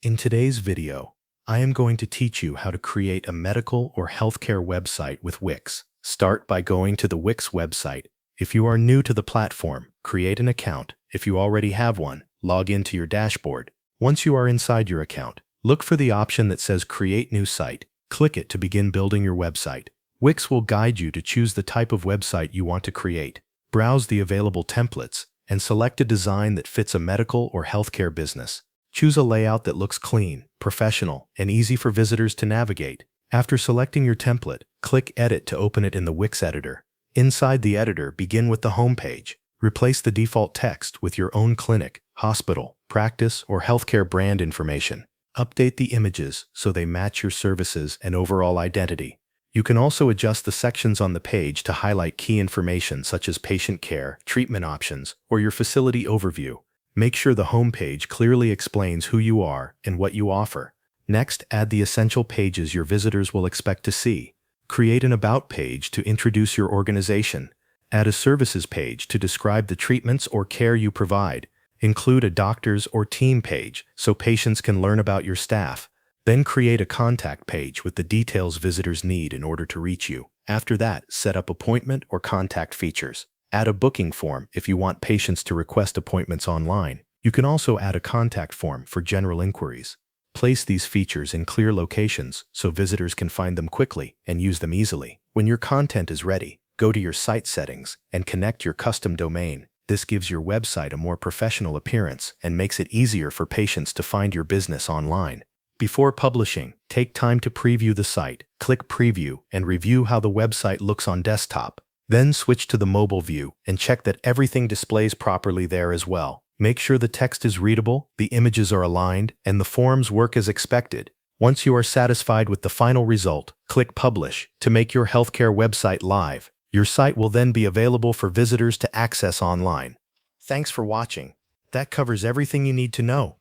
In today's video, I am going to teach you how to create a medical or healthcare website with Wix. Start by going to the Wix website. If you are new to the platform, create an account. If you already have one, log into your dashboard. Once you are inside your account, look for the option that says Create New Site. Click it to begin building your website. Wix will guide you to choose the type of website you want to create. Browse the available templates and select a design that fits a medical or healthcare business. Choose a layout that looks clean, professional, and easy for visitors to navigate. After selecting your template, click Edit to open it in the Wix editor. Inside the editor, begin with the home page. Replace the default text with your own clinic, hospital, practice, or healthcare brand information. Update the images so they match your services and overall identity. You can also adjust the sections on the page to highlight key information such as patient care, treatment options, or your facility overview. Make sure the home page clearly explains who you are and what you offer. Next, add the essential pages your visitors will expect to see. Create an About page to introduce your organization. Add a Services page to describe the treatments or care you provide. Include a doctor's or team page so patients can learn about your staff. Then create a contact page with the details visitors need in order to reach you. After that, set up appointment or contact features. Add a booking form if you want patients to request appointments online. You can also add a contact form for general inquiries. Place these features in clear locations so visitors can find them quickly and use them easily. When your content is ready, go to your site settings and connect your custom domain. This gives your website a more professional appearance and makes it easier for patients to find your business online. Before publishing, take time to preview the site. Click Preview and review how the website looks on desktop. Then switch to the mobile view and check that everything displays properly there as well. Make sure the text is readable, the images are aligned, and the forms work as expected. Once you are satisfied with the final result, click Publish to make your healthcare website live. Your site will then be available for visitors to access online. Thanks for watching. That covers everything you need to know.